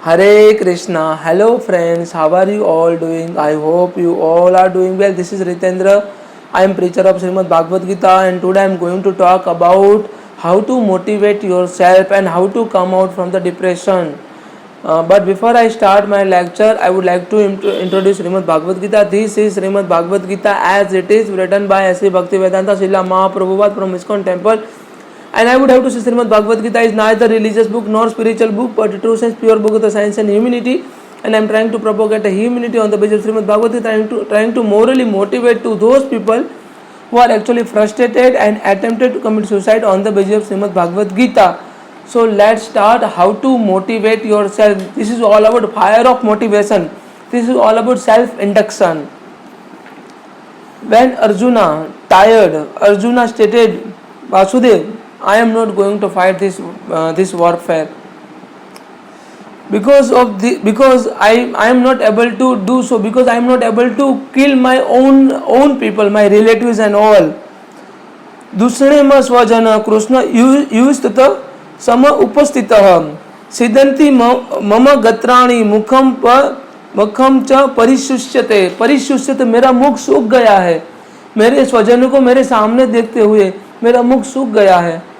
Hare Krishna. Hello friends, how are you all doing? I hope you all are doing well. This is Ritendra. I am preacher of Srimad Bhagavad Gita, and today I am going to talk about how to motivate yourself and how to come out from the depression. But before I start my lecture, I would like to introduce Srimad Bhagavad Gita. This is Srimad Bhagavad Gita as it is written by S.C. Bhaktivedanta Srila Mahaprabhupada from ISKCON temple. And I would have to say Srimad Bhagavad Gita is neither religious book nor spiritual book, but a true sense pure book of the science and humanity. And I am trying to propagate a humanity on the basis of Srimad Bhagavad Gita, trying to morally motivate to those people who are actually frustrated and attempted to commit suicide on the basis of Srimad Bhagavad Gita. So let's start how to motivate yourself. This is all about fire of motivation. This is all about self-induction. When Arjuna tired, Arjuna stated, Vasudev, I am not going to fight this warfare because I am not able to do so, because I am not able to kill my own people, my relatives and all. दूसरे स्वजन कृष्ण युस्तत सम उपस्थितः सिद्धन्ति मम गत्राणि मुखम च परिशुष्यते मेरा मुख सूख गया है, मेरे स्वजनों को मेरे सामने देखते हुए मेरा मुख सूख गया है.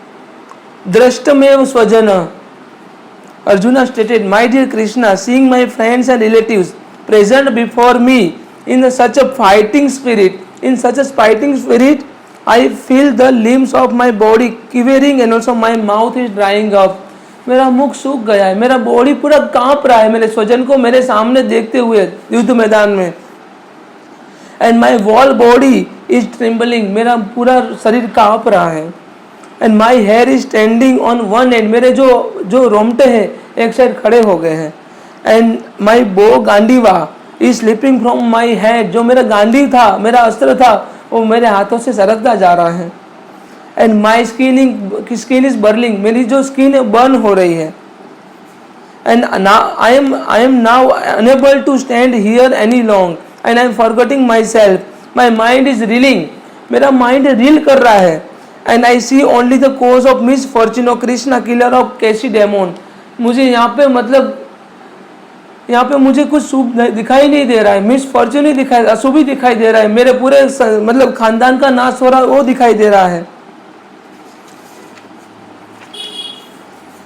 दृष्टमेव स्वजन, Arjuna stated, my dear Krishna, seeing my friends and relatives present before me in such a fighting spirit, I feel the limbs of my body quivering and also my mouth is drying up. मेरा मुख सूख गया है, मेरा body पूरा कांप रहा है मेरे स्वजन को मेरे सामने देखते हुए युद्ध मैदान में. And my whole body is trembling, मेरा पूरा शरीर कांप रहा है. And my hair is standing on one end, मेरे जो रोमटे हैं एक साइड खड़े हो गए हैं. And my bow गांडीवा is slipping from my head, जो मेरा गांडी था, मेरा अस्त्र था, वो मेरे हाथों से सरकता जा रहा है. And my skin is burning, मेरी जो स्किन है बर्न हो रही है. And now I am now unable to stand here any long, and I am forgetting myself. My mind is reeling, मेरा माइंड रील कर रहा है. And I see only the cause of misfortune of Krishna, killer of Kashi demon. मुझे यहाँ पे मुझे कुछ शुभ दिखाई नहीं दे रहा है, मिसफॉर्च्यून ही दिखाई, अशुभ ही दिखाई दे रहा है, मेरे पूरे मतलब खानदान का नाश हो रहा है वो दिखाई दे रहा है.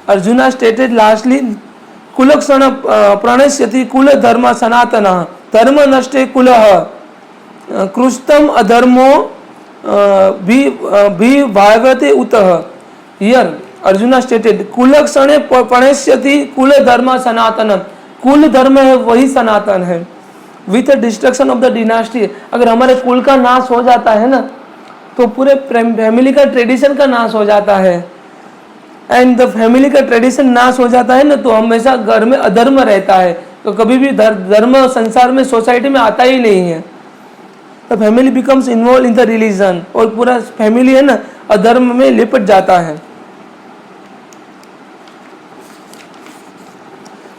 अर्जुना स्टेटेड लास्टली, कुलक्षण प्रणश्यति कुल धर्म सनातन धर्म नष्टे कुलः कृष्तम अधर्मो भी भागते उतः. हियर अर्जुना स्टेटेड, कुलक्षणे प्रणश्यति कुल धर्म सनातन, कुल धर्म है वही सनातन है. With destruction of the dynasty, अगर हमारे कुल का नाश हो जाता है ना तो पूरे फैमिली का ट्रेडिशन का नाश हो जाता है. एंड द फैमिली का ट्रेडिशन नाश हो जाता है ना तो हमेशा घर में अधर्म रहता है, तो कभी भी धर्म संसार में सोसाइटी में आता ही नहीं है. The family becomes involve in the religion, और पूरा फैमिली है ना अधर्म में लिपट जाता है.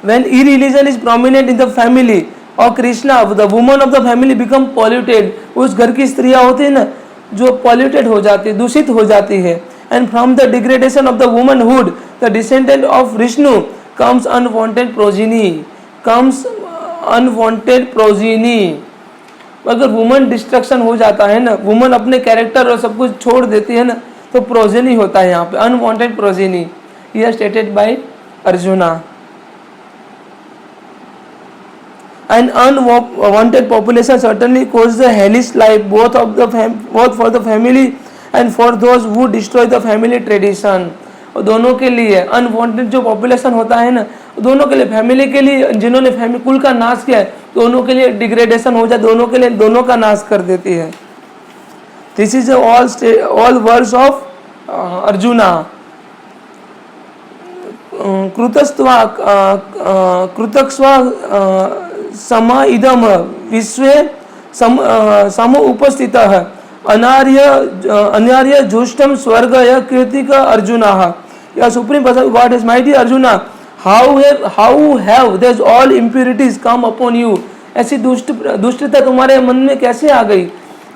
When irreligion is prominent in the family of Krishna, the woman of the family become polluted. उस घर की स्त्रियां होती है ना जो polluted हो जाती है, दूषित हो जाती है. And from the degradation of the womanhood, the descendant of Vishnu comes unwanted progeny. अगर वुमन डिस्ट्रक्शन हो जाता है ना, वुमन अपने कैरेक्टर और सब कुछ छोड़ देती है ना तो प्रोजेनी होता है यहाँ पे, अनवांटेड प्रोजेनी. ये stated by arjuna. An unwanted population certainly causes a hellish life, both for the family and for those who destroy the family tradition. और दोनों के लिए अनवांटेड जो पॉपुलेशन होता है ना, दोनों के लिए, फैमिली के लिए जिन्होंने फैमिली कुल का नाश किया है दोनों के लिए डिग्रेडेशन हो जाए, दोनों के लिए दोनों का नाश कर देती है. This is all words of Arjuna. कृतस्वा सम इदम विश्वे सम उपस्थितः अनार्य जुष्टम स्वर्ग कीर्तिक अर्जुनः. या supreme person God is my dear Arjuna, how have this all impurities come upon you. ऐसी दुष्टता तुम्हारे मन में कैसे आ गई,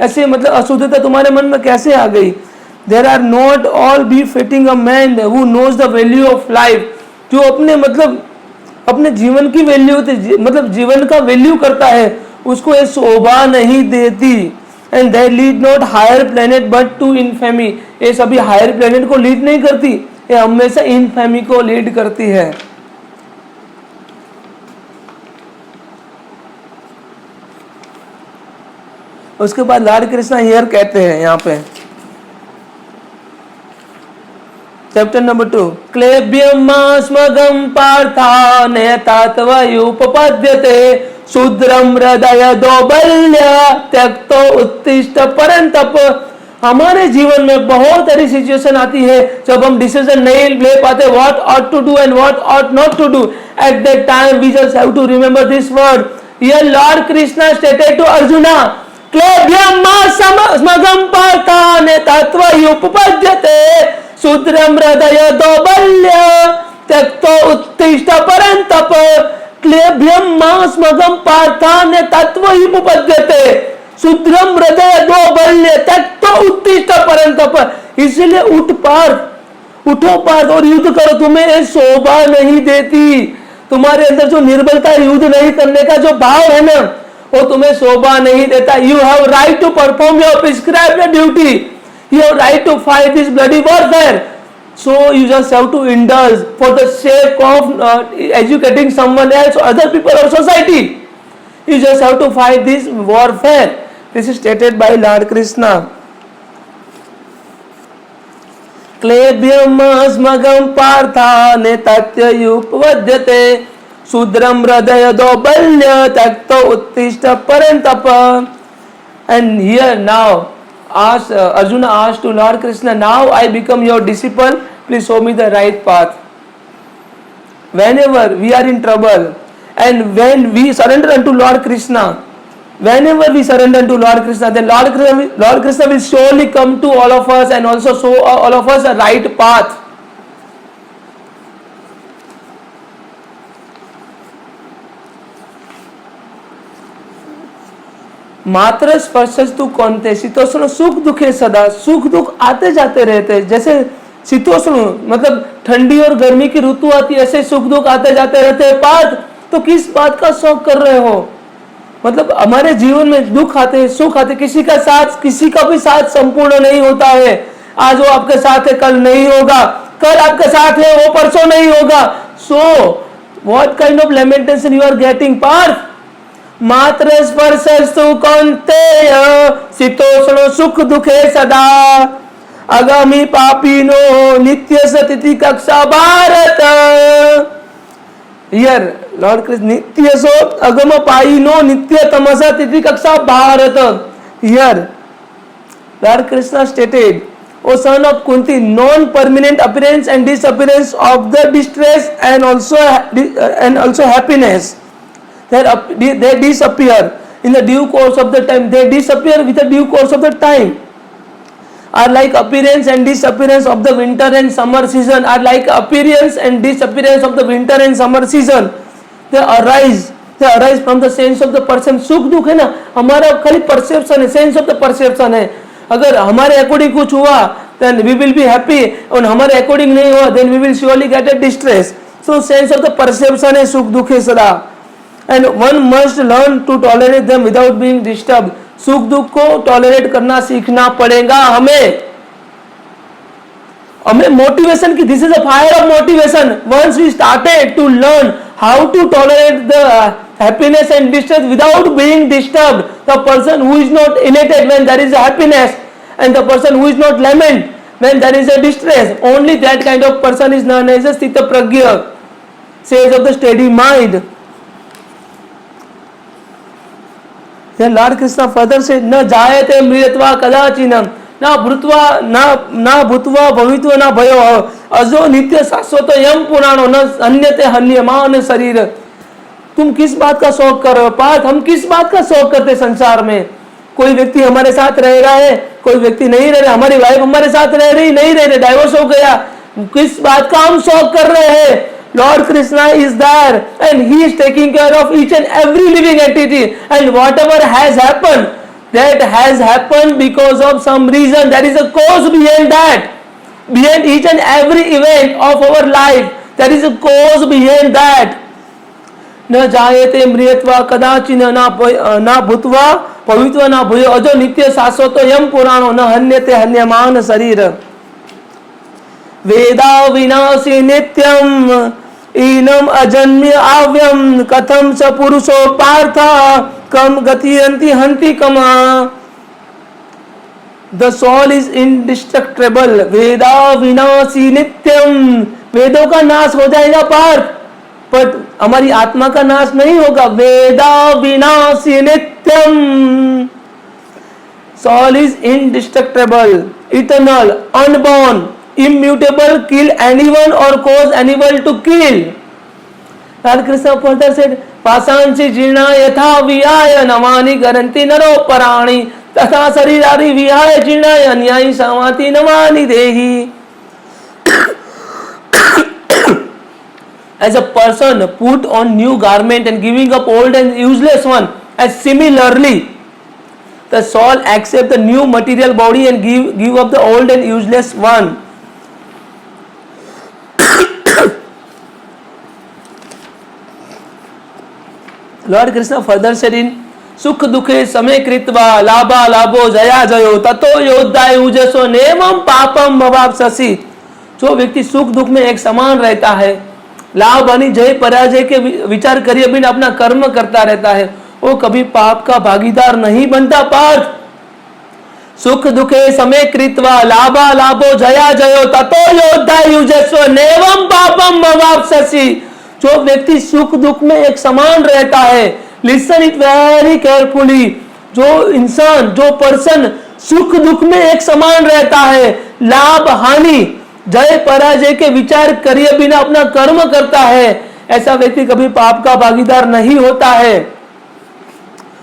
ऐसे मतलब अशुद्धता तुम्हारे मन में कैसे आ गई. There are not all be fitting a man who knows the value of life. जो अपने मतलब अपने जीवन की वैल्यू, मतलब जीवन का वैल्यू करता है, उसको ये शोभा नहीं देती। And they lead not higher planet but to infamy, ये सभी हायर प्लेनेट को लीड नहीं करती, ये हमेशा इनफेमी को लीड करती है। उसके बाद लॉर्ड कृष्णा हियर कहते हैं यहाँ पे चैप्टर नंबर 2, क्लेब्यमास्मगं पार्था नयतात्वयुपपद्यते शूद्रम हृदय दौर्बल्य त्यक्तो उत्तिष्ठ परंतप। हमारे जीवन में बहुत सारी सिचुएशन आती है जब हम डिसीजन नहीं ले पाते, what ought to do and what ought not to do. At that time we just have to remember this word. Here lord Krishna stated to Arjuna, क्लेब्यमास्मगं पार्था नयतात्वयुपपद्यते शूद्रम हृदय दौर्बल्य त्यक्तो उत्तिष्ठ परंतप। क्लेब्यमास्मगं पार्थान तत्त्वमुपपद्यते शूद्रम हृदय दौर्बल्य त्यक्तो उत्तिष्ठ परंतप। इसलिए उठ पार्थ, उठो पार्थ और युद्ध करो, तुम्हें ये शोभा नहीं देती। तुम्हारे अंदर जो निर्बलता, युद्ध नहीं करने का जो भाव है ना, वो तुम्हें शोभा नहीं देता। You have right to perform your prescribed duty, you have right to fight this bloody warfare, so you just have to indulge for the sake of educating someone else or other people or society. You just have to fight this warfare. This is stated by Lord Krishna. क्लेब्यमास्मगं पार्थान तत्त्वयुपपद्यते शूद्रम हृदय दौर्बल्य त्यक्तो उत्तिष्ठ परंतप। And here now Arjuna asked to Lord Krishna, now I become your disciple, please show me the right path. Whenever we are in trouble and when we surrender unto Lord Krishna, whenever we surrender unto Lord Krishna, then Lord Krishna will surely come to all of us and also show all of us a right path. मात्र स्पर्शस्तु कौन्ते शीतोष्ण सुख दुखे सदा, सुख दुख आते जाते रहते। जैसे शीतोष्ण मतलब ठंडी और गर्मी की ऋतु आती है, ऐसे सुख दुख आते जाते रहते हैं। पार्थ, तो किस बात का शौक कर रहे हो? मतलब हमारे जीवन में दुख आते हैं, सुख आते, किसी का साथ, किसी का भी साथ संपूर्ण नहीं होता है। आज वो आपके साथ है, कल नहीं होगा, कल आपके साथ है, वो परसों नहीं होगा। So what kind of lamentation you are getting Partha? मात्र स्पर्शस्तु कौन्तेय शीतोष्ण सुख दुखे सदा अगमी पापीनो नित्य सतिथि कक्षा भारत। हियर लॉर्ड कृष्ण नित्य सो अगम पाइनो नित्य तमसा तिथि कक्षा Bharat. Here Lord Krishna stated, O son of Kunti, non-permanent appearance and disappearance of the distress and also happiness. They disappear in the due course of the time. They disappear with the due course of the time. Are like appearance and disappearance of the winter and summer season. Are like appearance and disappearance of the winter and summer season. They arise from the sense of the person. सुख दुख है ना, हमारा खाली perception है, sense of the perception है। अगर हमारे अकॉर्डिंग कुछ हुआ then we will be happy, और हमारे अकॉर्डिंग नहीं हुआ then we will surely get a distress. So sense of the perception है सुख दुख है सदा, and one must learn to tolerate them without being disturbed. सुख दुख को टॉलरेट करना सीखना पड़ेगा हमें मोटिवेशन की, this is a fire of motivation. Once we started to learn how to tolerate the happiness and distress without being disturbed, the person who is not elated when there is a happiness and the person who is not lament when there is a distress, only that kind of person is known as a sthita pragya, sage of the steady mind. Then Lord Krishna further said, न जायते मृत्वा कदाचिनम ना भूत्वा ना भूत्वा भवित्वा ना भयो अजो नित्य शाश्वत यम पुराणो न अन्यते हन्यमान शरीर. तुम किस बात का शौक कर रहे हो पार्थ? हम किस बात का शौक करते संसार में? कोई व्यक्ति हमारे साथ रह रहा है, कोई व्यक्ति नहीं रह रहा, हमारी वाइफ हमारे साथ रह रही नहीं रह रही, डाइवोर्स हो गया, किस बात का हम शौक कर रहे हैं? Lord Krishna is there and he is taking care of each and every living entity, and whatever has happened that has happened because of some reason. There is a cause behind that, behind each and every event of our life. There is a cause behind that. न जायते म्रियत्वा कदाचिन न भूत्वा पवित्वा न भूयो अजो नित्य शाश्वतो यम पुराणो न हन्यते हन्यमान शरीर। वेदा विनाशी नित्यम ईनम अजन्य आव्यम कथम स पुरुषो पार्थ कम गतियन्ति हन्ति कमा। The soul is indestructible. वेदा विनाशी नित्यम, वेदों का नाश हो जाएगा पार्थ, पर हमारी आत्मा का नाश नहीं होगा। वेदा विनाशी नित्यम, soul is indestructible, eternal, unborn, immutable, kill anyone or cause anyone to kill. Lord Krishna further said, पाषांसि जीर्णा यथा विहाय नवानि करन्ति नरो पराणि तथा शरीरादि विहाय जीर्णाय अन्यायि समाति नवानि देहि। As a person put on new garment and giving up old and useless one, as similarly the soul accept the new material body and give up the old and useless one. Lord Krishna further said in सुख दुखे समय कृत्वा लाभा लाभो जया जयो ततो योद्धाय उजसो नेमम पापम भवाप्ससि। जो व्यक्ति सुख दुख में एक समान रहता है, लाभ हानि जय पराजय के विचार करिए बिना अपना कर्म करता रहता है, वो कभी पाप का भागीदार नहीं बनता पार्थ। सुख दुखे समय कृत्वा लाभा लाभो जया जयो ततो योद्धाय उजसो नेमम पापम भवाप्ससि। जो व्यक्ति सुख दुख में एक समान रहता है, लिसन इट वेरी केयरफुली, जो इंसान जो पर्सन सुख दुख में एक समान रहता है, लाभ हानि जय पराजय के विचार करिए बिना अपना कर्म करता है, ऐसा व्यक्ति कभी पाप का भागीदार नहीं होता है।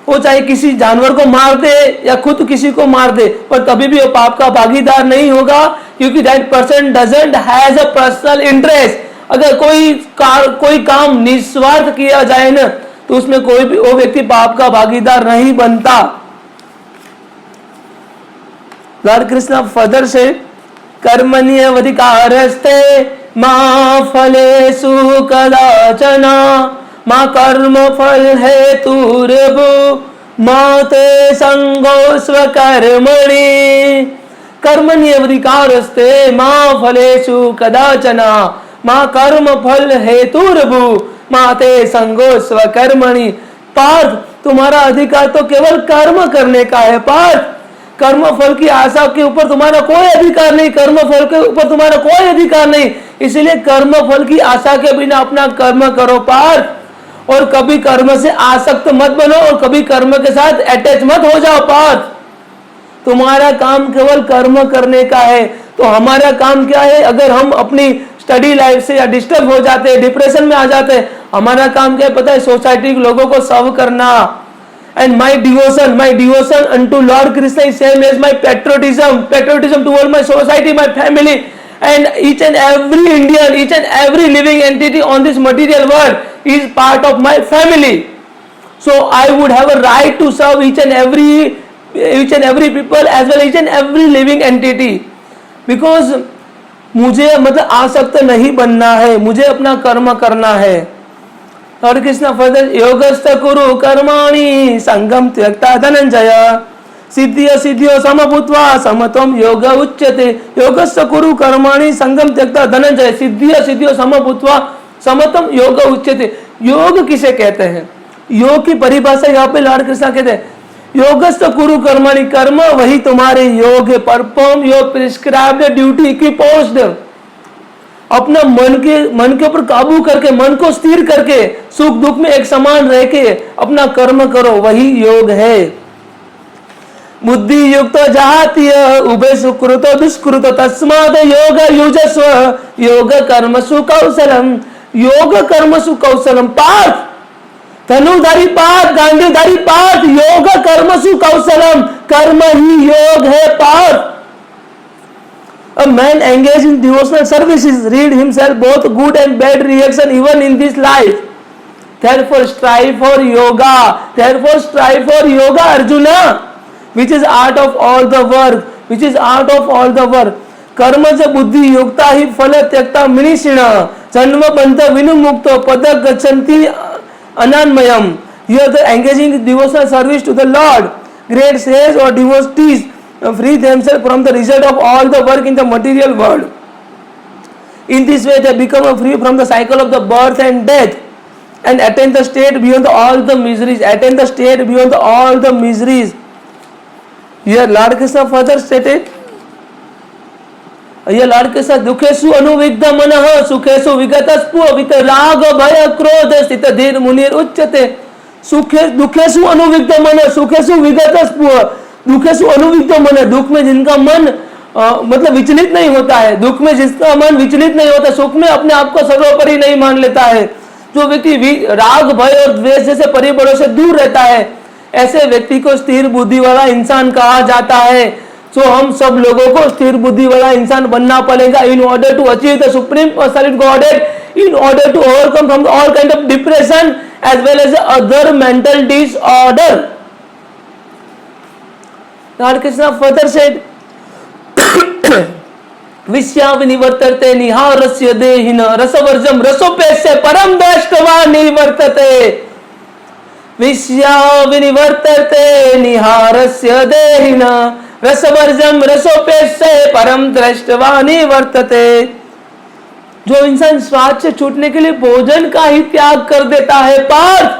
वो चाहे किसी जानवर को मार दे या खुद किसी को मार दे, पर कभी भी वो पाप का भागीदार नहीं होगा, क्योंकि that person doesn't has a personal interest. अगर कोई काम निस्वार्थ किया जाए ना, तो उसमें कोई भी वो व्यक्ति पाप का भागीदार नहीं बनता। लॉर्ड कृष्ण फर्दर से कर्मण्येवाधिकारस्ते मा फलेषु कदाचन मा कर्म फल हेतुर्भु मा ते संगो स्वकर्मणि। कर्मण्येवाधिकारस्ते मा फलेषु कदाचन मा कर्म फल हेतुर्भु माते संगो स्वकर्मणि। पार्थ, तुम्हारा अधिकार तो केवल कर्म करने का है पार्थ, कर्म फल की आशा के ऊपर तुम्हारा कोई अधिकार नहीं, कर्म फल के ऊपर तुम्हारा कोई अधिकार नहीं। इसलिए कर्म फल की आशा के बिना अपना कर्म करो पार्थ, और कभी कर्म से आसक्त मत बनो और कभी कर्म के साथ अटैच मत हो जाओ पार्थ। तुम्हारा काम केवल कर्म करने का है। तो हमारा काम क्या है? अगर हम अपनी स्टडी लाइफ से या डिस्टर्ब हो जाते हैं, डिप्रेशन में आ जाते हैं, हमारा काम क्या है पता है? सोसाइटी के लोगों को सर्व करना। And my devotion unto lord Krishna is same as my patriotism toward my society, my family and each and every Indian, each and every living entity on this material world is part of my family. So I would have a right to serve each and every people as well each and every living entity, because मुझे मतलब आसक्त नहीं बनना है, मुझे अपना कर्म करना है। और कृष्ण फर्दर योगस्थ कुरु कर्माणि संगम त्यक्ता धनंजय सिद्धियो सिद्धियो समभूत्वा समत्वम योग उच्यते। योगस्थ कुरु कर्माणि संगम त्यक्ता धनंजय सिद्धियो सिद्धियो समभूत्वा समत्वम योग उच्यते। योग किसे कहते हैं? योग की परिभाषा यहाँ पे लॉर्ड कृष्ण कहते हैं योगस्थ कुरु कर्मणि, कर्म वही तुम्हारे योग है। परफॉर्म योर प्रिस्क्राइब्ड ड्यूटी की पोस्ट। अपना मन के ऊपर काबू करके, मन को स्थिर करके, सुख दुख में एक समान रह के अपना कर्म करो, वही योग है। बुद्धि युक्त जातीय उभय सुकृत दुष्कृत तस्माद योग युजस्व योग कर्मसु कौशलम। योग कर्मसु कौशलम पार्थ, धनुधारी पार्थ, गांधीधारी पार्थ, योग कर्मसु कौशलम, कर्म ही योग है Partha. A man engaged in devotional services rid himself both good and bad reaction even in this life. Therefore strive for yoga. Therefore strive for yoga, Arjuna, which is art of all the work. Which is art of all the work. कर्म च बुद्धि योक्ता ही फल त्यक्ता मनीषिण जन्म बंध विनुमुक्त पद गच्छन्ति ananmayam. Here the engaging devotional service to the Lord. Great sages or devotees free themselves from the result of all the work in the material world. In this way they become free from the cycle of the birth and death and attain the state beyond all the miseries. Attain the state beyond all the miseries. Here Lord Krishna further stated, ये Lord के साथ दुखेशु अनुविग्ध मनः सुखेशु विगतस्पु वितराग भय क्रोध स्थित धीर मुनिर उच्यते. सुखे दुखेशु अनुविग्ध मन, सुखेशु विगतस्पु, दुखेशु अनुविग्ध मन, दुख में जिनका मन मतलब विचलित नहीं होता है, दुख में जिसका मन विचलित नहीं होता, सुख में अपने आप को सर्वोपरि नहीं मान लेता है, जो व्यक्ति राग भय और द्वेष जैसे परिबलों से दूर रहता है, ऐसे व्यक्ति को स्थिर बुद्धि वाला इंसान कहा जाता है. तो हम सब लोगों को स्थिर बुद्धि वाला इंसान बनना पड़ेगा in order to achieve the supreme personality godhead, in order to overcome from all kind of depression as well as other mental disorder. Lord Krishna further said, विश्याविनिवर्तते निहारस्य देहिन रसवर्जम रसोपेस्य परम दृष्टवा निवर्तते. विश्याविनिवर्तते निहारस्य देहिन रसवर्जम रसोपेस्य परम दृष्टवा निवर्तते. जो इंसान स्वाद से छूटने के लिए भोजन का ही त्याग कर देता है पार्थ,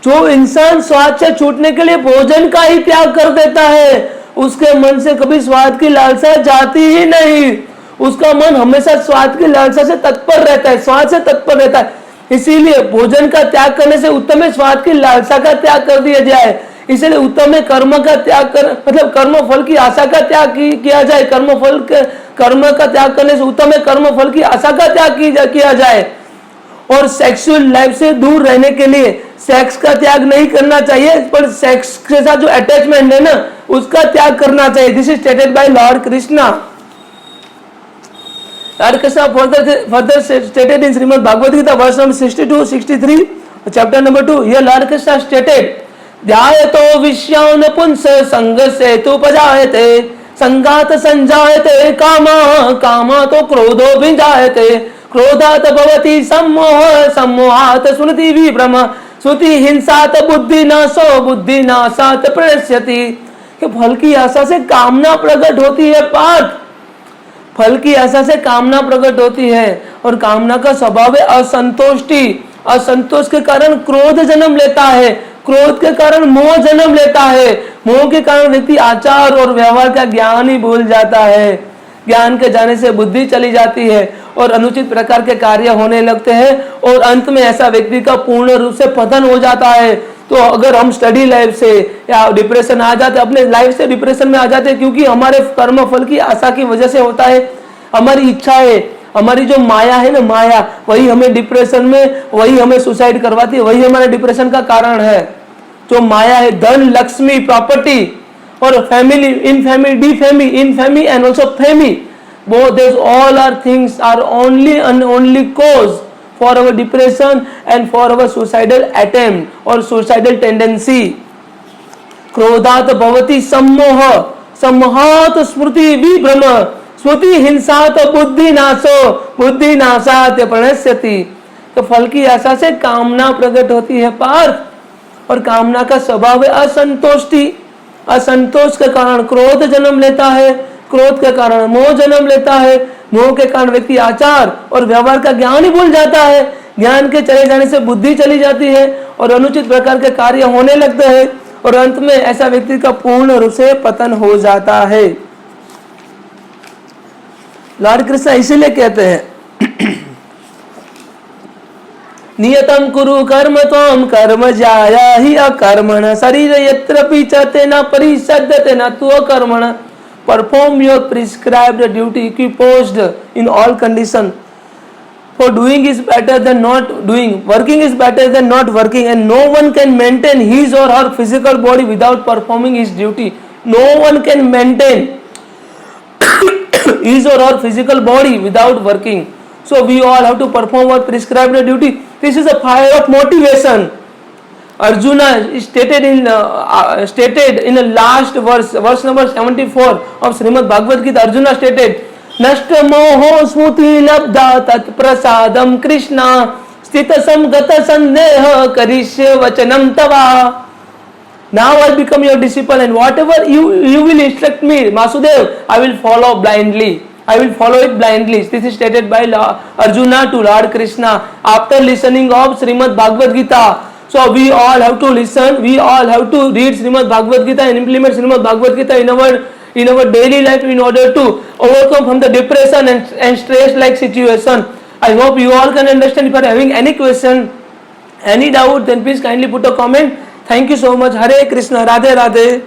जो इंसान स्वाद से छूटने के लिए भोजन का ही त्याग कर देता है, उसके मन से कभी स्वाद की लालसा जाती ही नहीं. उसका मन हमेशा स्वाद की लालसा से तत्पर रहता है, स्वाद से तत्पर रहता है. इसीलिए भोजन का त्याग करने से उत्तम है स्वाद की लालसा का त्याग कर दिया जाए. इसलिए उत्तम है कर्म का त्याग कर, मतलब कर्म फल की आशा का त्याग किया जाए. कर्म का त्याग करने से उत्तम है कर्म फल की आशा का त्याग किया जाए. और सेक्सुअल लाइफ से दूर रहने के लिए सेक्स का त्याग नहीं करना चाहिए, पर सेक्स के साथ जो अटैचमेंट है ना, उसका त्याग करना चाहिए. This is stated by lord Krishna. Lord Krishna further stated in Shrimad Bhagavad Gita verse number 62-63 chapter number 2. Here lord Krishna stated, ध्यायतो विश्यान पुंस संगस्य तु उपजायते संगात संजायते कामा कामा तो क्रोधो भिजायते क्रोधात भवति सम्मोह सम्मोहात सुनति विभ्रम सुति हिंसात बुद्धिनाशो बुद्धिनाशात प्रणश्यति. कि फल की आशा से कामना प्रकट होती है पार्थ, फल की आशा से कामना प्रकट होती है. और कामना का स्वभाव है असंतोष्टि. असंतोष के कारण क्रोध जन्म लेता है, क्रोध के कारण मोह जन्म लेता है, मोह के कारण व्यक्ति आचार और व्यवहार का ज्ञान ही भूल जाता है. ज्ञान के जाने से बुद्धि चली जाती है और अनुचित प्रकार के कार्य होने लगते हैं और अंत में ऐसा व्यक्ति का पूर्ण रूप से पतन हो जाता है. तो अगर हम स्टडी लाइफ से या डिप्रेशन आ जाते, अपने लाइफ से डिप्रेशन में आ जाते हैं, क्योंकि हमारे कर्म फल की आशा की वजह से होता है. हमारी इच्छा है, हमारी जो माया है ना, माया वही हमें डिप्रेशन में, वही हमें सुसाइड करवाती है, वही हमारे डिप्रेशन का कारण है. जो माया है, धन, लक्ष्मी, प्रॉपर्टी और family, infamy and also fame, both these all are things are only and only cause for our depression and for our suicidal attempt or suicidal tendency. क्रोधात भवति सम्मोह सम्मोहात स्मृति विभ्रम स्मृति हिंसात बुद्धिनाशो बुद्धिनाशात प्रणश्यति. तो फल की आशा से कामना प्रकट होती है पार्थ, और कामना का स्वभाव है असंतोष्टि. असंतोष के कारण क्रोध जन्म लेता है, क्रोध के कारण मोह जन्म लेता है, मोह के कारण व्यक्ति आचार और व्यवहार का ज्ञान ही भूल जाता है. ज्ञान के चले जाने से बुद्धि चली जाती है और अनुचित प्रकार के कार्य होने लगते हैं और अंत में ऐसा व्यक्ति का पूर्ण रूप से पतन हो जाता है. लॉर्ड कृष्ण इसीलिए कहते हैं, नियतम कुरु कर्म त्वं कर्म जाया हि अकर्मण शरीर यत्र पीचते न परिषद्यते न तु अकर्मण. Perform your prescribed duty equipoised in all condition. For doing is better than not doing, working is better than not working, and no one can maintain his or her physical body without performing his duty. No one can maintain his or her physical body without working. So we all have to perform our prescribed duty. This is a fire of motivation. Arjuna stated in the last verse number 74 of Srimad Bhagavad Gita. Arjuna stated, नष्ट मोहो स्मृति लब्धा तत्प्रसादम कृष्णा स्थित संगत संदेह करिष्ये वचनम तवा. Now I become your disciple, and whatever you will instruct me, Masudev, I will follow blindly. I will follow it blindly. This is stated by Arjuna to Lord Krishna after listening of Srimad Bhagavad Gita. So we all have to listen. We all have to read Srimad Bhagavad Gita and implement Srimad Bhagavad Gita in our daily life in order to overcome from the depression and stress like situation. I hope you all can understand. If you are having any question, any doubt, then please kindly put a comment. Thank you so much. Hare Krishna. Radhe Radhe.